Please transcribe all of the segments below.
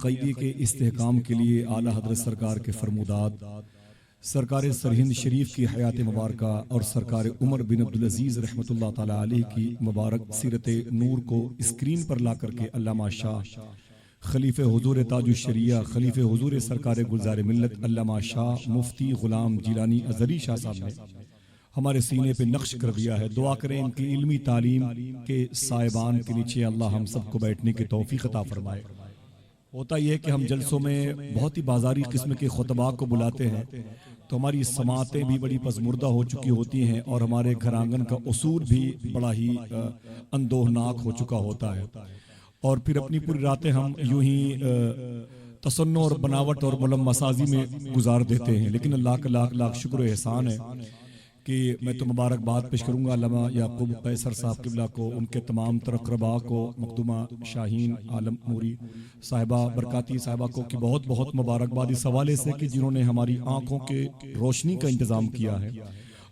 अक़ीदे के इस्तेहकाम के लिए आला हज़रत सरकार के फरमूदात, सरकार सरहिंद शरीफ की हयात मुबारका और सरकार उमर बिन अब्दुल अज़ीज़ रहमतुल्लाह ताला अलैह की मुबारक सीरत नूर को स्क्रीन पर ला करके अल्लामा शाह खलीफे हुजूर ताजुश शरिया खलीफे हुजूर सरकार गुलजार मिल्लत अल्लामा शाह मुफ्ती गुलाम जिलानी अज़हरी शाह साहब ने हमारे सीने पे नक्श कर दिया है। दुआ करें इनकी इल्मी तालीम के साहिबान के नीचे अल्लाह हम सबको बैठने की तौफीक अता फरमाए। होता यह है कि हम जलसों में बहुत ही बाजारी किस्म के खुतबा को बुलाते हैं तो हमारी समातें भी बड़ी पज़मुर्दा हो चुकी होती हैं और हमारे घर आंगन का उसूल भी बड़ा ही अंदोहनाक हो चुका होता है और फिर अपनी पूरी रातें हम यूं ही तसन्नो और बनावट और मुलम मसाजी में गुजार देते हैं। लेकिन अल्लाह का लाख लाख शुक्र एहसान है कि मैं तो मुबारकबाद पेश करूँगा अल्लामा याकूब कैसर साहब किबला को, उनके तमाम तरक़रबा को, मखदूमा शाहीन आलम नूरी साहिबा बरकाती साहिबा को कि बहुत बहुत मुबारकबाद इस हवाले से कि जिन्होंने हमारी आँखों के रोशनी का इंतज़ाम किया है,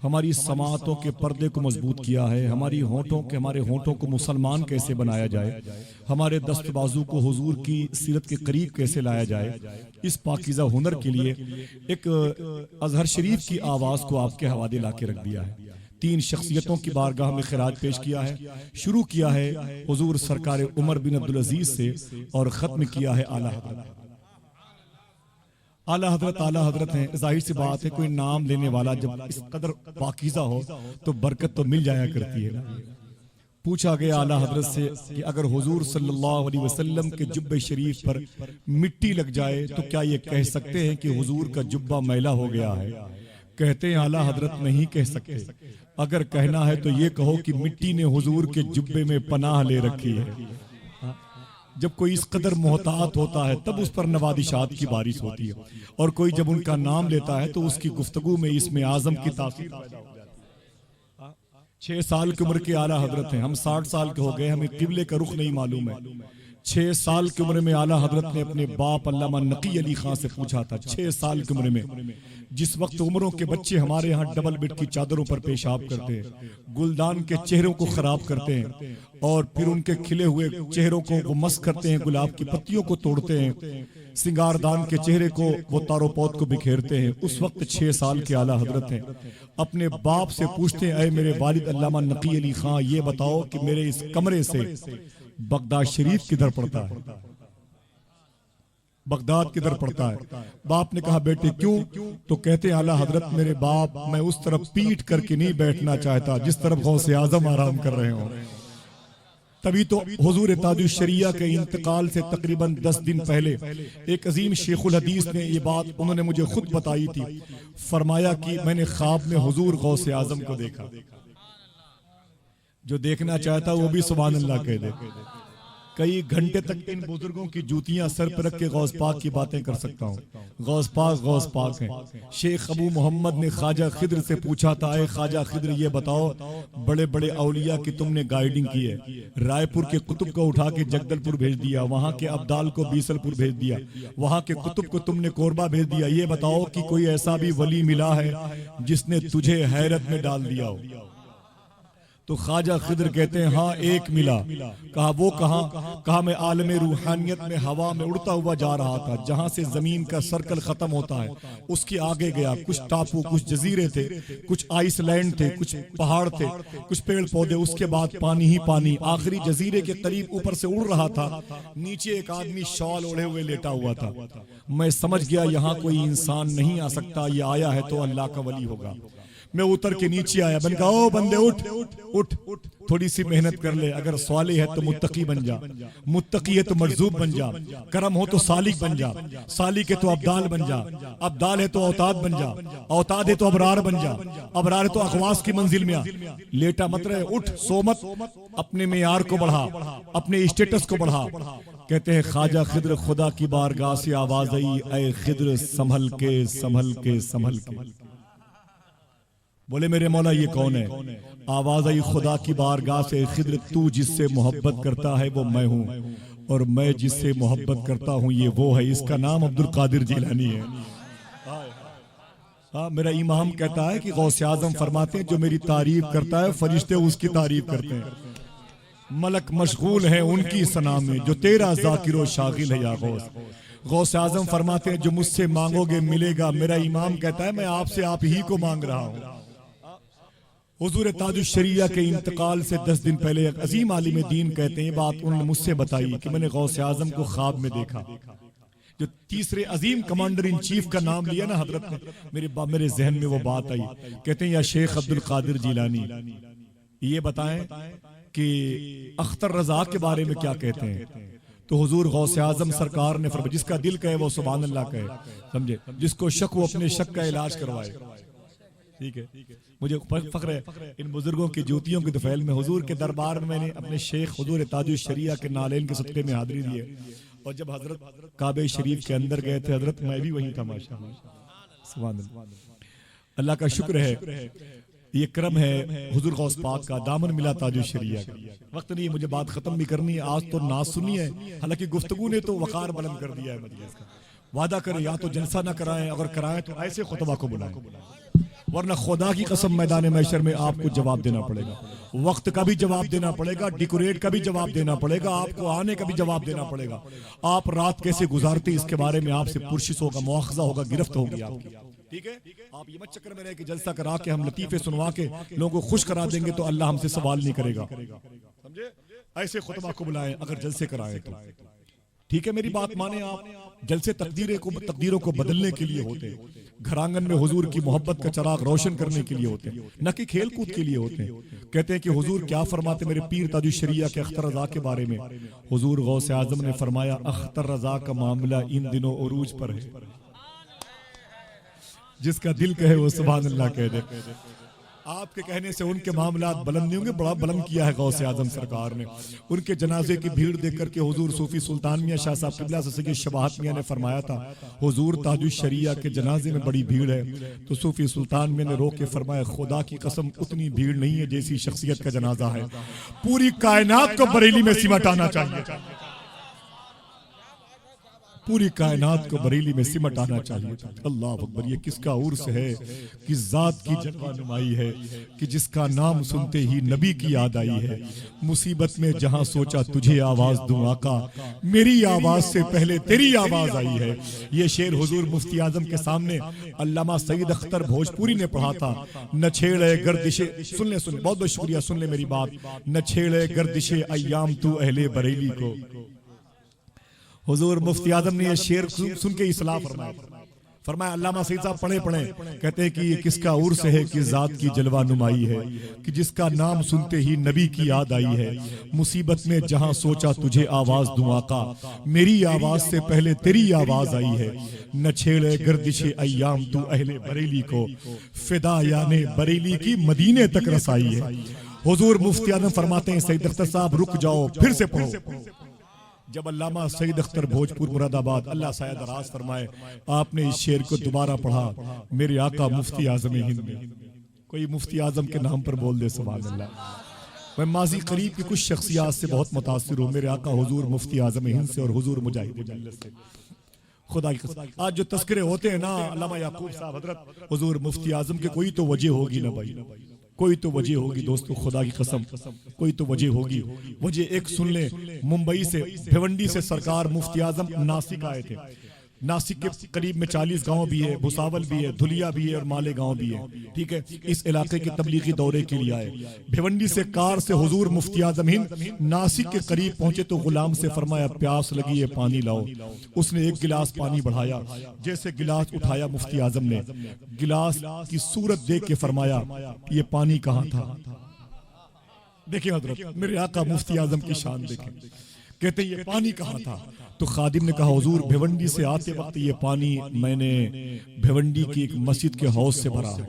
हमारी समातों के पर्दे को मजबूत किया है, हमारे होंठों को मुसलमान कैसे बनाया जाए, हमारे दस्त बाजू को हुजूर की सीरत के करीब कैसे लाया जाए, इस पाकीज़ा हुनर के लिए एक अजहर शरीफ की आवाज़ को आपके हवाले ला के रख दिया है। 3 शख्सियतों की बारगाह में खिराज पेश किया है, शुरू किया है हुजूर सरकार उमर बिन अब्दुल अजीज से और ख़त्म किया है आला हज़रत। आला हज़रत हैं, जाहिर सी बात है कोई नाम लेने वाला जब इस कदर पाकीज़ा हो तो बरकत तो मिल जाया करती है ना। पूछा गया आला हज़रत से कि अगर हुजूर सल्लल्लाहु अलैहि वसल्लम के जुब्बे शरीफ पर मिट्टी लग जाए तो क्या ये कह सकते हैं कि हुजूर का जुब्बा मैला हो गया है? कहते हैं आला हज़रत नहीं कह सकते, अगर कहना है तो ये कहो कि मिट्टी ने हुजूर के जुब्बे में पनाह ले रखी है। जब कोई इस कदर मोहतात होता है तब उस पर नवादिशात की बारिश होती है और कोई जब उनका नाम लेता है तो उसकी गुफ्तगू में इसमें आजम की तासीर पैदा हो जाती है। 6 साल की उम्र के आला हज़रत हैं, हम 60 साल के हो गए, हमें किबले का रुख नहीं मालूम है। 6 साल की उम्र में आला हज़रत ने अपने बाप अल्लामा नकी अली खां से पूछा था, 6 साल की उम्र में, जिस वक्त उम्रों के बच्चे हमारे यहाँ डबल बेड की चादरों पर पेशाब करते हैं, गुलदान के चेहरों को खराब करते हैं और फिर उनके खिले हुए चेहरों को वो मस करते हैं, गुलाब की पत्तियों को तोड़ते हैं, सिंगारदान के चेहरे को वो तारोपौत को बिखेरते हैं। उस वक्त 6 साल के आला हज़रत हैं, अपने बाप से पूछते हैं, अय मेरे वालिद अल्लामा नकी अली खां, ये बताओ कि मेरे इस कमरे से बगदाद शरीफ किधर पड़ता है, बगदाद किधर पड़ता है? बाप ने कहा बेटे क्यों? तो कहते आला हज़रत मेरे बाप, मैं उस तरफ पीठ करके नहीं बैठना चाहता जिस तरफ गौसे आजम आराम कर रहे हो। तभी तो हुजूर ताजुश शरिया के इंतकाल से तकरीबन 10 दिन पहले एक अजीम शेखुल हदीस ने ये बात उन्होंने मुझे खुद बताई थी। फरमाया कि मैंने ख्वाब में हुजूर गौसे आजम को देखा। जो देखना चाहता वो भी सुभान अल्लाह कह दे। कई घंटे तक इन बुजुर्गों की जूतियां सर पर रख के गौस पाक की बातें कर सकता हूँ। गौस पाक हैं। शेख अबू मोहम्मद ने ख्वाजा खिद्र से पूछा था, अरे ख्वाजा खिद्र ये बताओ, बड़े बड़े औलिया की तुमने गाइडिंग की है, रायपुर के कुतुब को उठा के जगदलपुर भेज दिया, वहां के अब्दाल को बीसलपुर भेज दिया, वहां के कुतुब को तुमने कोरबा भेज दिया, ये बताओ कि कोई ऐसा भी वली मिला है जिसने तुझे हैरत में डाल दिया हो? तो ख्वाजा खिद्र कहते हैं हाँ एक मिला। कहा वो कहाँ? कहा मैं आलमे रूहानियत में हवा में उड़ता हुआ जा रहा था, जहां से जमीन का सर्कल खत्म होता है उसके आगे गया, कुछ टापू, कुछ जजीरे थे, कुछ आइसलैंड थे, कुछ पहाड़ थे, कुछ पेड़ पौधे, उसके बाद पानी ही पानी। आखिरी जजीरे के करीब ऊपर से उड़ रहा था, नीचे एक आदमी शॉल ओढ़े हुए लेटा हुआ था। मैं समझ गया यहाँ कोई इंसान नहीं आ सकता, ये आया है तो अल्लाह का वली होगा। मैं उतर के नीचे आया, मैंने कहा ओ बंदे उठ, थोड़ी सी मेहनत कर ले, अगर स्वाली है तो मुत्तकी बन जा, मुत्तकी है तो मर्जूब बन जा, करम हो तो सालिक बन जा, सालिक है तो अब्दाल बन जा, अब्दाल है तो औताद बन जा, औताद है तो अबरार बन जा, अबरार है तो अखवास की मंजिल में आ। लेटा मत रहे, उठ, सो मत, अपने मेयार को बढ़ा, अपने स्टेटस को बढ़ा। कहते हैं ख्वाजा खिद्र खुदा की बारगाह से आवाज आई, ऐ खिद्र संभल के संभल के संभल के। बोले मेरे मौला ये कौन है? आवाज आई खुदा की बारगाह से, खिद्र तू जिससे मोहब्बत करता है वो मैं हूँ और मैं जिससे मोहब्बत करता हूँ ये वो है। इसका नाम अब्दुल कादिर जिलानी है। हाँ, मेरा इमाम कहता है कि गौसे आजम फरमाते हैं जो मेरी तारीफ करता है फरिश्ते उसकी तारीफ करते हैं। मलक मशगूल है उनकी सना में, जो तेरा जाकिर शागिल है या गौस। गौस आजम फरमाते हैं जो मुझसे मांगोगे मिलेगा। मेरा इमाम कहता है मैं आपसे आप ही को मांग रहा हूं। हुजूर ताजुश शरिया के इंतकाल से 10 दिन पहले एक अजीम आलिम दीन कहते हैं बात उन्होंने मुझसे बताई कि मैंने गौस आजम को ख्वाब में देखा। जो तीसरे अजीम कमांडर इन चीफ का नाम लिया ना हजरत ने, मेरे जहन में वो बात आई। कहते हैं या शेख अब्दुल कादिर जिलानी ये बताएं कि अख्तर रजा के बारे में क्या कहते हैं। तो हुजूर गौसे आजम सरकार ने फरमाया जिसका दिल कहे वो सुभान अल्लाह कहे, समझे, जिसको शक वो अपने शक का इलाज करवाए। ठीक है, मुझे फख्र है इन बुजुर्गों की जूतियों के दुफैल में हुजूर के दरबार में मैंने अपने शेख हुजूर ताजुश शरिया के नालेन के सदक़े में हाजिरी दी है। और जब हजरत काबे शरीफ के अंदर गए थे हजरत मैं भी वहीं था। माशाअल्लाह सुभान अल्लाह, अल्लाह का शुक्र है ये करम है हुजूर गौस पाक का, दामन मिला ताजुश शरिया का। वक्त नहीं मुझे बात खत्म भी करनी है, आज तो ना सुनी है, हालांकि गुफ्तगू ने तो वकार बुलंद कर दिया है मजलिस का। वादा करें या तो जलसा ना कराएं, अगर कराएं तो ऐसे खुतबा को बुलाएं, वरना खुदा की कसम मैदान महशर में आपको जवाब देना पड़ेगा। वक्त का भी जवाब देना पड़ेगा, डेकोरेट का भी जवाब देना पड़ेगा, आपको आने का भी जवाब देना पड़ेगा। आप रात कैसे गुजारते इसके बारे में आपसे पुरशिश होगा, मुआखजा होगा, गिरफ्त होगी आपकी। ठीक है, आप ये मत चक्कर में रहे कि जलसा करा के हम लतीफे सुनवा के लोगों को खुश करा देंगे तो अल्लाह हमसे सवाल नहीं करेगा। समझे, ऐसे खुतबा को बुलाएं अगर जलसे कराएं तो। ठीक है, मेरी बात माने आप। जलसे तकदीरों को बदलने के लिए होते हैं, घरांगन में हुजूर की मोहब्बत का चिराग रोशन करने के लिए होते हैं, न कि खेल कूद के लिए होते हैं। कहते हैं कि हुजूर क्या फरमाते मेरे पीर ताजुश शरिया के अख्तर रजा के बारे में। हुजूर गौसे आजम ने फरमाया अख्तर रजा का मामला इन दिनों उरूज पर है, जिसका दिल कहे वो सुभान अल्लाह कह दे। आपके कहने से उनके मामलात बुलंद नहीं होंगे, बड़ा बुलंद किया है गौसे आजम सरकार ने। उनके जनाजे की भीड़ देख करके हुजूर सूफी सुल्तान मियां शाह साहब किबला से शबाहत मियां ने फरमाया था हुजूर ताजुश शरिया के जनाजे में बड़ी भीड़ है। तो सूफी सुल्तान मियां ने रोक के फरमाया खुदा की कसम उतनी भीड़ नहीं है जैसी शख्सियत का जनाजा है। पूरी कायनात को बरेली में सिमट आना चाहिए, पूरी कायनात को बरेली में सिमट आना चाहिए। अल्लाह अकबर, ये किसका उर्स है, किस जात की जलवा नुमाई है कि जिसका नाम सुनते ही नबी की याद आई है। मुसीबत में जहां सोचा तुझे आवाज दूं आका, मेरी आवाज से पहले तेरी आवाज आई है। ये शेर हुजूर मुफ्ती आजम के सामने अल्लामा सईद अख्तर भोजपुरी ने पढ़ा था। न छेड़े गर्दिशे, सुन ले, बहुत बहुत शुक्रिया, सुन ले मेरी बात। न छेड़े गर्दिशे अय्याम तू अहले बरेली को। हुजूर मुफ्ती आजम ने यह शेर सुन के इस्लाह फरमाया अल्लामा सईद साहब पढ़े कहते हैं कि ये किसका उर्स है कि जात की जलवा नुमाई है कि जिसका नाम सुनते ही नबी की याद आई है। मुसीबत में जहां सोचा तुझे आवाज दूं आका, मेरी आवाज से पहले तेरी आवाज आई है। न छेड़े गर्दिशे अय्याम तू अहले बरेली को, फिदा याने बरेली की मदीने तक रसाई है। हुजूर मुफ्ती आजम फरमाते हैं सईद अख्तर साहब रुक जाओ, फिर से पढ़ो। जब अल्लामा सईद अख्तर भोजपुर मुरादाबाद अल्लाह शायद दराज फरमाए, आपने इस शेर को दोबारा पढ़ा, मेरे आका मुफ्ती आजम हिंद में। कोई मुफ्ती आजम के नाम पर बोल दे सुभान अल्लाह। मैं माजी करीब की कुछ शख्सियात से बहुत मुतासिर हूँ, मेरे आका हुजूर मुफ्ती आजम हिंद से और हुजूर मुजाहिद मिल्लत से। खुदा की कसम आज जो तस्करे होते हैं ना अल्लामा याकूब साहब हजरत हुजूर मुफ्ती आजम के, कोई तो वजह होगी ना भाई, कोई तो वजह होगी दोस्तों, खुदा की कसम कोई तो वजह होगी। वजह एक सुन ले, मुंबई से भिवंडी से सरकार मुफ्ती आजम नासिक आए थे। नासिक के करीब में 40 गांव भी है, भुसावल भी है, धुलिया भी है और मालेगांव भी है। ठीक है, इस इलाके के तबलीगी दौरे के लिए आए। भिवंडी से कार से हुजूर मुफ्ती आजम हिंद नासिक के करीब पहुंचे तो गुलाम से फरमाया प्यास लगी है पानी लाओ। उसने एक गिलास पानी बढ़ाया, जैसे गिलास उठाया मुफ्ती आजम ने गिलास की सूरत देख के फरमाया ये पानी कहाँ था। देखिए हजरत मेरे आका मुफ्ती आजम की शान देखें, कहते ये पानी कहाँ था। तो खादिम ने कहा हुजूर भिवंडी से आते वक्त ये पानी मैंने भिवंडी की एक मस्जिद के हौज से भरा है।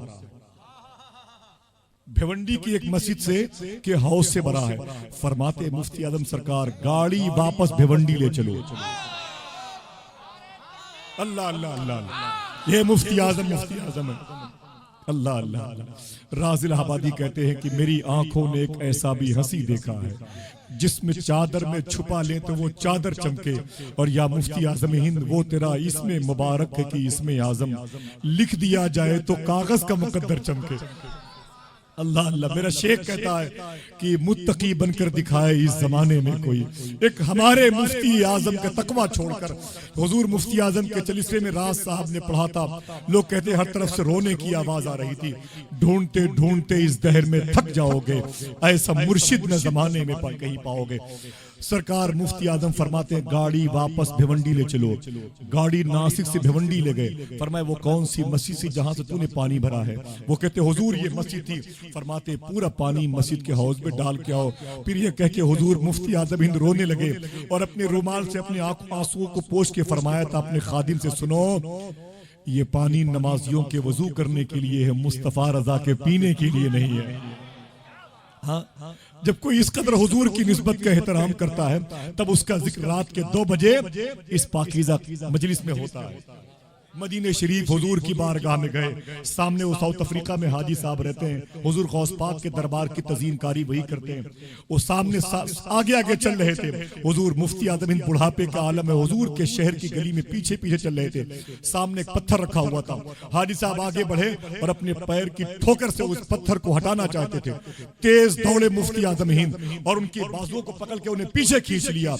भिवंडी की एक मस्जिद से के हौज से भरा है। फरमाते मुफ्ती आजम सरकार गाड़ी वापस भिवंडी ले चलो। अल्लाह अल्लाह अल्लाह, ये मुफ्ती आजम है। अल्लाह अल्लाह। राजिल अहबादी कहते हैं कि मेरी आंखों ने एक ऐसा भी हंसी देखा है जिसमें चादर में छुपा ले तो वो चादर चमके, और या मुफ्ती आजम हिंद वो तेरा इसमें मुबारक है कि इसमें आजम लिख दिया जाए तो कागज का मुकद्दर चमके। अल्लाह अल्लाह। मेरा शेख कहता है कि मुत्तकी बनकर दिखाए इस जमाने में कोई। एक हमारे मुफ्ती आजम का तकवा छोड़कर हुजूर मुफ्ती आजम के चलिस्से में राज साहब ने पढ़ा था। लोग कहते हर तरफ से रोने की आवाज आ रही थी। ढूंढते ढूंढते इस दहर में थक जाओगे, ऐसा मुर्शिद न जमाने में कहीं पाओगे। सरकार मुफ्ती आजम फरमाते हैं गाड़ी वापस भिवंडी ले चलो। गाड़ी नासिक से भिवंडी ले गए। फरमाए वो कौन सी मस्जिद से जहां से तूने पानी भरा है? वो कहते हुजूर ये मस्जिद थी। फरमाते पूरा पानी मस्जिद के हौज में डाल के आओ। फिर ये कह के हुजूर मुफ्ती आजम हिंद रोने लगे और अपने रुमाल से अपने आंसुओं को पोंछ के फरमाया था अपने खादिम से, सुनो ये पानी नमाजियों के वजू करने के लिए है, मुस्तफा रजा के पीने के लिए नहीं है। हाँ, जब कोई इस कदर हुजूर की निस्बत का एहतराम करता है तब उसका जिक्र रात के 2 बजे इस पाकीज़ा मजलिस में होता है। मदीने शरीफ हुजूर की बारगाह में गए। सामने वो साउथ अफ्रीका में हाजी साहब रहते हैं। हुजूर गौस पाक के दरबार की तज़ीनकारी वही करते हैं। वो सामने आगे आगे चल रहे थे। हुजूर मुफ्ती आजम हिंद बुढ़ापे का आलम है। हुजूर के शहर की गली में पीछे पीछे चल रहे थे। सामने एक पत्थर रखा हुआ था। हाजी साहब आगे बढ़े और अपने पैर की ठोकर से उस पत्थर को हटाना चाहते थे। तेज दौड़े मुफ्ती आजम हिंद और उनके बाजुओं को पकड़ के उन्हें पीछे खींच लिया।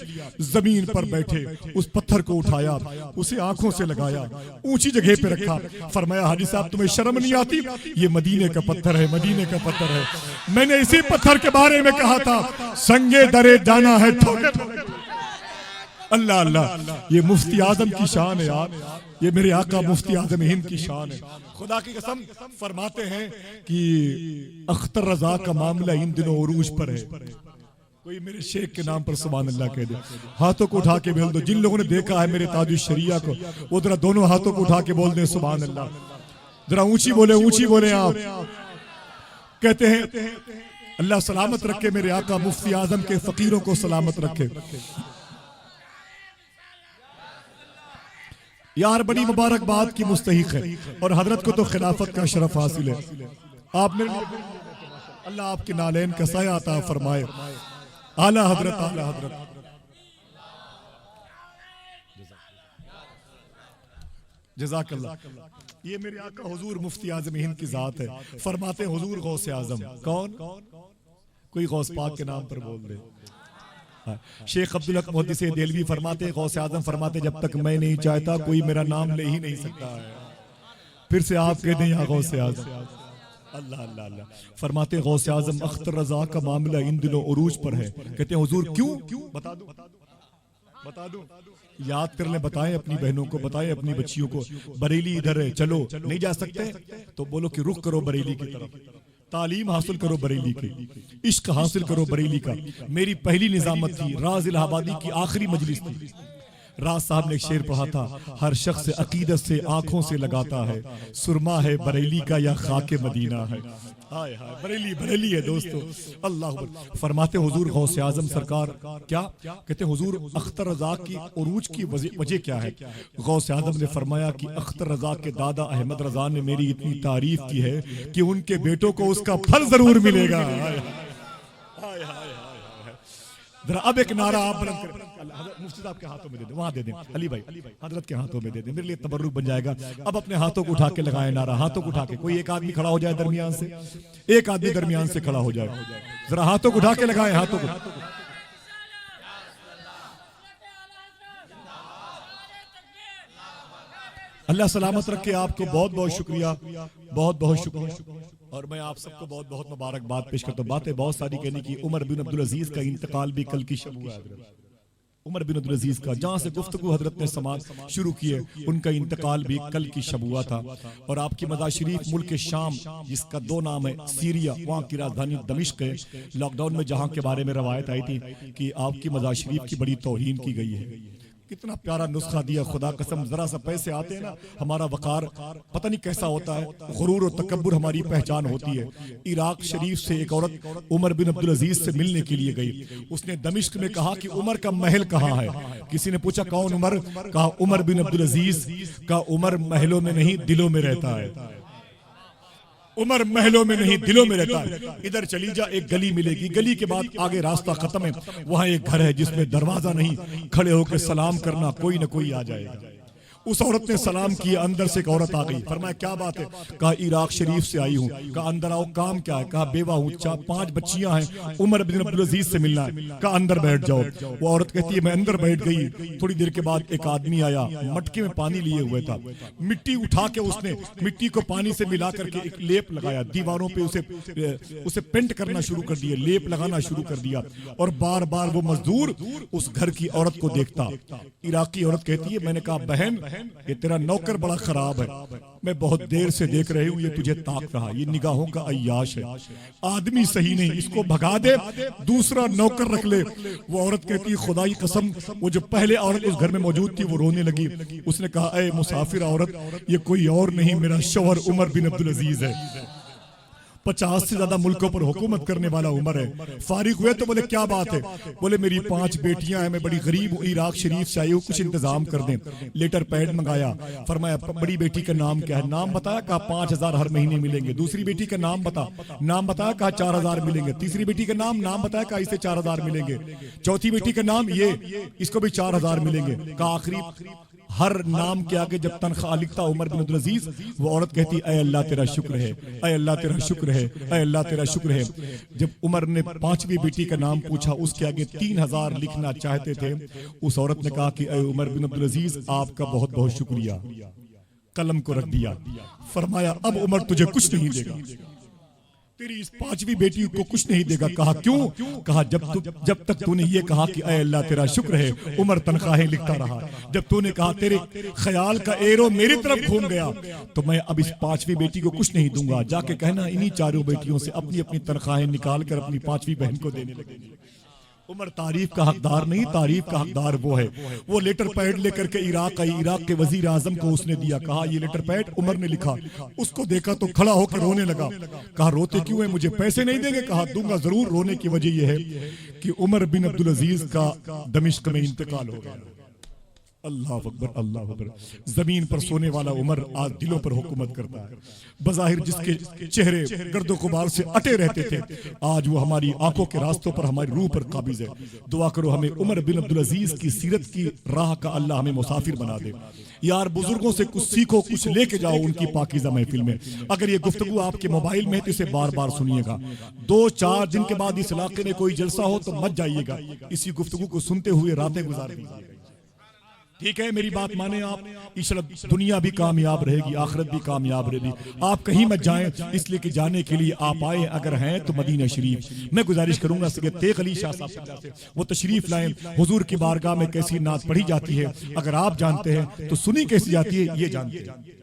जमीन पर बैठे उस पत्थर को उठाया, उसे आंखों से लगाया, ऊंची जगह पे रखा। फरमाया हाजी साहब तुम्हें शर्म नहीं आती? ये मदीने का पत्थर है, मदीने का पत्थर है। मैंने इसी पत्थर के बारे में कहा था संगे दरे जाना है ठोकर। अल्लाह अल्लाह, ये मुफ्ती आजम की शान है यार। ये मेरे आका मुफ्ती आजम हिंद की शान है। खुदा की कसम फरमाते हैं कि अख्तर रजा का मामला इन दिनों उरूज पर है। कोई मेरे शेख के नाम पर सुभान अल्लाह कह दे। हाथों को उठा के बोल दो। जिन लोगों ने देखा है मेरे ताजुश शरिया को वो जरा दोनों हाथों को उठा के बोल दे सुभान अल्लाह। जरा ऊंची बोले, ऊंची बोले आप। कहते हैं अल्लाह सलामत रखे मेरे आका मुफ्ती आजम के फकीरों को सलामत रखे। यार बड़ी मुबारकबाद की मुस्तहिक है और हजरत को तो खिलाफत का शरफ हासिल है। आप मेरे लिए अल्लाह आपके नालैन का साया अता फरमाए। आला हजरत, आला हजरत। जज़ाकल्लाह। ये मेरे आका हुजूर मुफ्ती आजम हिंद की जात है। फरमाते हुजूर गौसे आजम। कौन? कोई गौस पाक के नाम पर बोल दे। शेख अब्दुल हक मुहद्दिस देलवी फरमाते गौसे आजम फरमाते जब तक मैं नहीं चाहता कोई मेरा नाम ले ही नहीं सकता है। फिर से आप कह दें या गौसे आजम। अल्लाह अल्लाह अल्लाह। फरमाते गौसे आजम अख्तर रजा का मामला इन दिनों उरूज पर है। कहते हैं हुजूर क्यों? बता दो, बता दो। याद कर ले, बताएं अपनी बहनों को, बताएं अपनी बच्चियों को। बरेली इधर है, चलो। नहीं जा सकते तो बोलो कि रुख करो बरेली की तरफ, तालीम हासिल करो बरेली की, इश्क हासिल करो बरेली का। मेरी पहली निजामत थी, राज इलाहाबादी की आखिरी मजलिस थी। राज साहब ने एक शेर पढ़ा था, हर शख्स अकीदत से आंखों से लगाता है, सुरमा है बरेली का या खाके मदीना है। हाय हाय, बरेली बरेली है दोस्तों। अल्लाह अकबर। फरमाते हुजूर गौसे आजम सरकार क्या कहते? हुजूर अख्तर रजा की उरूज की वजह क्या है? गौसे आजम ने फरमाया कि अख्तर रजा के दादा अहमद रजा ने मेरी इतनी तारीफ की है कि उनके बेटों को उसका फल जरूर मिलेगा। हाय हाय हाय। जरा अब एक नारा आप बुलंद करें। मुफ्ती साहब के हाथों में दे दें, वहां दे दें। अली भाई हजरत के हाथों में दे दें, मेरे लिए तबर्रुक बन जाएगा। अब अपने हाथों को उठा के लगाएं नारा, हाथों को उठा के। कोई एक आदमी खड़ा हो जाए दरमियान से, एक आदमी दरमियान से खड़ा हो जाए। जरा हाथों को उठा के लगाएं, हाथों को। अल्लाह सलामत रखे आपको। बहुत बहुत शुक्रिया, बहुत बहुत शुक्रिया। और मैं आप सबको बहुत बहुत मुबारकबाद पेश करता हूँ। बातें बहुत सारी कहने की। उमर बिन अब्दुल अजीज का इंतकाल भी कल की शब हुआ है। उमर बिन अब्दुल अजीज का जहाँ से गुफ्तगू हजरत ने समाज शुरू किए, उनका इंतकाल भी कल की शब हुआ था। और आपकी मज़ार शरीफ मुल्क शाम, जिसका 2 नाम है, सीरिया, वहाँ की राजधानी दमिश्क है। लॉकडाउन में जहाँ के बारे में रवायत आई थी कि आपकी मज़ार शरीफ की बड़ी तौहीन की गई है। कितना प्यारा नुस्खा दिया, खुदा कसम। जरा सा पैसे आते हैं ना, हमारा वकार पता नहीं कैसा होता है, गुरूर और तकब्बुर हमारी पहचान होती है। इराक शरीफ से एक औरत उमर बिन अब्दुल अजीज से मिलने के लिए गई। उसने दमिश्क में कहा कि उमर का महल कहाँ है? किसी ने पूछा कौन उमर? कहा उमर बिन अब्दुल अजीज का। उमर महलों में नहीं दिलों में रहता है। उमर महलों में नहीं दिलों में रहता है। इधर चली जा, एक गली मिलेगी, गली के बाद आगे रास्ता खत्म है, वहां एक घर है जिसमें दरवाजा नहीं, खड़े होकर सलाम करना, कोई ना कोई आ जाएगा। उस औरत ने सलाम किया, अंदर से एक औरत आ गई। फरमाया क्या बात है? कहा इराक शरीफ से आई हूँ। कहा अंदर आओ, काम क्या है? कहा बेवा हूँ, 5 बच्चियां हैं, उमर बिन अब्दुल अजीज से मिलना है। कहा अंदर बैठ जाओ। वो औरत कहती है मैं अंदर बैठ गई। थोड़ी देर के बाद एक आदमी आया, मटके में पानी लिए हुए था, मिट्टी उठा के उसने मिट्टी को पानी से मिला करके एक लेप लगाया, दीवारों पे उसे पेंट करना शुरू कर दिया, लेप लगाना शुरू कर दिया। और बार बार वो मजदूर उस घर की औरत को देखता। इराकी औरत कहती है मैंने कहा बहन ये तेरा नौकर बड़ा खराब है, मैं बहुत देर से देख रही हूं, ये तुझे ताक रहा, ये निगाहों का अय्याश है, आदमी सही नहीं, इसको भगा दे, दूसरा नौकर रख ले। वो औरत कहती है खुदा की कसम, वो जो पहले औरत उस घर में मौजूद थी वो रोने लगी। उसने कहा ऐ मुसाफिर औरत, ये कोई और नहीं मेरा शौहर उमर बिन अब्दुल अजीज है, 50 से ज्यादा मुल्कों पर हुकूमत करने वाला उमर है। फारिग हुए तो बोले क्या बात है? बोले मेरी 5 बेटियां हैं, मैं बड़ी गरीब हूँ, इराक शरीफ से आई हूँ, कुछ इंतजाम कर दें। लेटर पैड मंगाया। फरमाया बड़ी बेटी का नाम क्या है? नाम बताया। कहा 5000 हर महीने मिलेंगे। दूसरी बेटी का नाम बताया। कहा 4000 मिलेंगे। तीसरी बेटी का नाम बताया। कहा इससे 4000 मिलेंगे। चौथी बेटी का नाम ये, इसको भी 4000 मिलेंगे। कहा आखिरी हर नाम के आगे जब तनख्वाह लिखता उमर बिन अब्दुल अजीज, वो औरत कहती ऐ अल्लाह तेरा शुक्र है, ऐ अल्लाह तेरा शुक्र है, ऐ अल्लाह तेरा शुक्र है। जब उमर ने 5वीं बेटी का नाम पूछा, उसके आगे 3000 लिखना चाहते थे। उस औरत ने कहा कि ऐ उमर बिन अब्दुल अजीज आपका बहुत बहुत शुक्रिया। कलम को रख दिया। फरमाया अब उमर तुझे कुछ नहीं देगा, तेरी इस 5वीं बेटी को कुछ नहीं देगा। कहा क्यों? कहा जब तक तूने ये कहा कि ऐ अल्लाह तेरा शुक्र है, उमर तनख्वाहें लिखता रहा। जब तूने कहा तेरे ख्याल का एरो मेरी तरफ घूम गया, तो मैं अब इस 5वीं बेटी को कुछ नहीं दूंगा। जाके कहना इन्हीं 4 बेटियों से अपनी अपनी तनख्वाहें निकाल कर अपनी 5वीं बहन को देने लगेगी। उमर तारीफ का हकदार नहीं, तारीफ का हकदार वो है। वो लेटर पैड लेकर के इराक आई, इराक के वजीर आजम को उसने दिया। कहा ये लेटर पैड उमर ने लिखा। उसको देखा तो खड़ा होकर रोने लगा। कहा रोते क्यों है, मुझे पैसे नहीं देंगे? कहा दूंगा जरूर। रोने की वजह यह है कि उमर बिन अब्दुल अजीज का दमिश्क में इंतकाल हो गया। अल्लाह अकबर, अल्लाह अकबर। जमीन पर सोने वाला उमर आज दिलों पर हुकूमत करता है। बज़ाहिर जिसके चेहरे गर्दो गुबार से अटे रहते थे, आज वो हमारी आंखों के रास्तों पर, हमारी रूह पर काबिज है। दुआ करो हमें उमर बिन अब्दुल अजीज की सीरत की राह का अल्लाह हमें मुसाफिर बना दे। यार बुजुर्गों से कुछ सीखो, कुछ लेके जाओ उनकी पाकीज़ा महफिल में। अगर ये गुफ्तगू आपके मोबाइल में है तो इसे बार बार सुनिएगा। 2-4 दिन के बाद इस इलाके में कोई जलसा हो तो मत जाइएगा, इसी गुफ्तगू को सुनते हुए रातें गुजार दीजिएगा। ठीक है, मेरी बात माने आप, इंशाअल्लाह दुनिया भी कामयाब रहेगी, आखिरत भी कामयाब रहेगी। आप कहीं मत जाएं, इसलिए कि जाने के लिए आप आए अगर हैं तो मदीना शरीफ। मैं गुजारिश करूंगा सैयद तेग अली शाह साहब से वो तशरीफ लाएं। हुजूर की बारगाह में कैसी नात पढ़ी जाती है अगर आप जानते हैं तो सुनी कैसी जाती है ये जानते हैं।